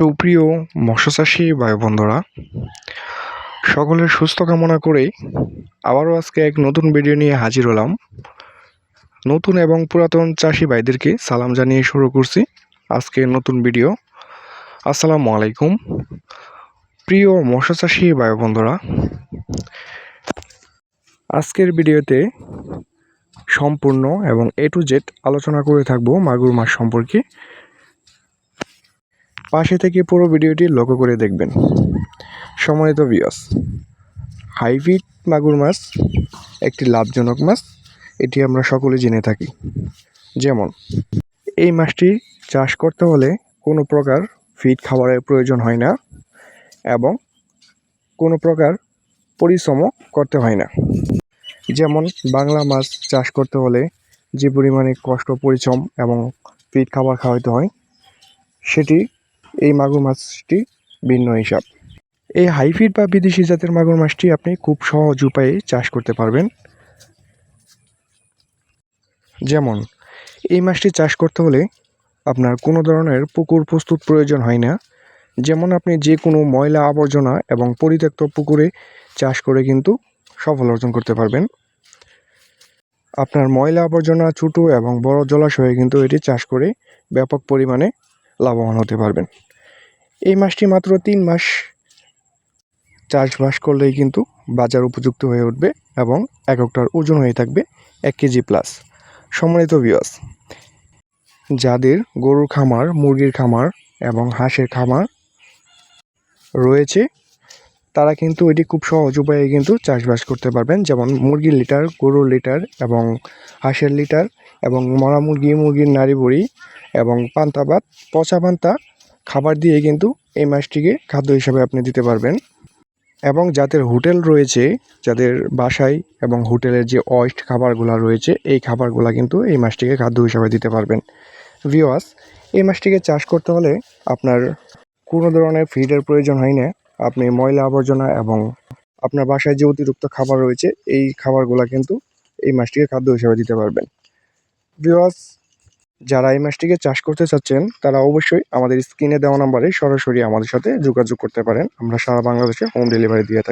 সুপ্রিয় মৎস্যচাষী ভাই বন্ধুরা, সকলের সুস্থ কামনা করেই আবারও আজকে এক নতুন ভিডিও নিয়ে হাজির হলাম। নতুন এবং পুরাতন চাষি ভাইদেরকে সালাম জানিয়ে শুরু করছি আজকে নতুন ভিডিও। আসসালামু আলাইকুম প্রিয় মৎস্যচাষী ভাই বন্ধুরা, আজকের ভিডিওতে সম্পূর্ণ এবং A to Z আলোচনা করে থাকবো মাগুর মাছ সম্পর্কে। পাশে থেকে পুরো ভিডিওটি লক্ষ্য করে দেখবেন। সম্মানিত ভিউয়ার্স, হাইব্রিড মাগুর মাছ একটি লাভজনক মাছ, এটি আমরা সকলে জেনে থাকি। যেমন এই মাছটি চাষ করতে হলে কোনো প্রকার ফিড খাবারের প্রয়োজন হয় না এবং কোনো প্রকার পরিশ্রমও করতে হয় না। যেমন বাংলা মাছ চাষ করতে হলে যে পরিমাণে কষ্ট, পরিশ্রম এবং ফিড খাবার খাওয়াতে হয়, সেটি এই মাগুর মাছটি ভিন্ন হিসাব। এই হাইব্রিড বা বিদেশি জাতের মাগুর মাছটি আপনি খুব সহজ উপায়ে চাষ করতে পারবেন। যেমন এই মাছটি চাষ করতে হলে আপনার কোনো ধরনের পুকুর প্রস্তুত প্রয়োজন হয় না। যেমন আপনি যে কোনো ময়লা আবর্জনা এবং পরিত্যক্ত পুকুরে চাষ করে কিন্তু সফল অর্জন করতে পারবেন। আপনার ময়লা আবর্জনা, ছোটো এবং বড় জলাশয়ে কিন্তু এটি চাষ করে ব্যাপক পরিমাণে লাভবান হতে পারবেন। এই মাছটি মাত্র 3 মাস চাষবাস করলেই কিন্তু বাজার উপযুক্ত হয়ে উঠবে এবং এককটার ওজন হয়ে থাকবে 1 কেজি প্লাস। সম্মানিত ভিউয়ার্স, যাদের গরুর খামার, মুরগির খামার এবং হাঁসের খামার রয়েছে, তারা কিন্তু এটি খুব সহজ উপায়ে কিন্তু চাষবাস করতে পারবেন। যেমন মুরগির লিটার, গরুর লিটার এবং হাঁসের লিটার এবং মরা মুরগি, মুরগির নাড়ি বড়ি এবং পান্তা ভাত, পচা পান্তা খাবার দিয়ে কিন্তু এই মাছটিকে খাদ্য হিসাবে আপনি দিতে পারবেন। এবং যাদের হোটেল রয়েছে, যাদের বাসায় এবং হোটেলের যে ওয়েস্ট খাবারগুলো রয়েছে, এই খাবারগুলো কিন্তু এই মাছটিকে খাদ্য হিসাবে দিতে পারবেন। ভিউয়ার্স, এই মাছটিকে চাষ করতে হলে আপনার কোনো ধরনের ফিডের প্রয়োজন হয় না। আপনি ময়লা আবর্জনা এবং আপনার বাসায় যে অতিরিক্ত খাবার রয়েছে, এই খাবারগুলো কিন্তু এই মাছটিকে খাদ্য হিসাবে দিতে পারবেন। ভিউয়ার্স, যারা এই মাছটিকে চাষ করতে চাচ্ছেন, তারা অবশ্যই আমাদের স্ক্রিনে দেওয়া নাম্বারে সরাসরি আমাদের সাথে যোগাযোগ করতে পারেন। আমরা সারা বাংলাদেশে হোম ডেলিভারি দিয়ে থাকি।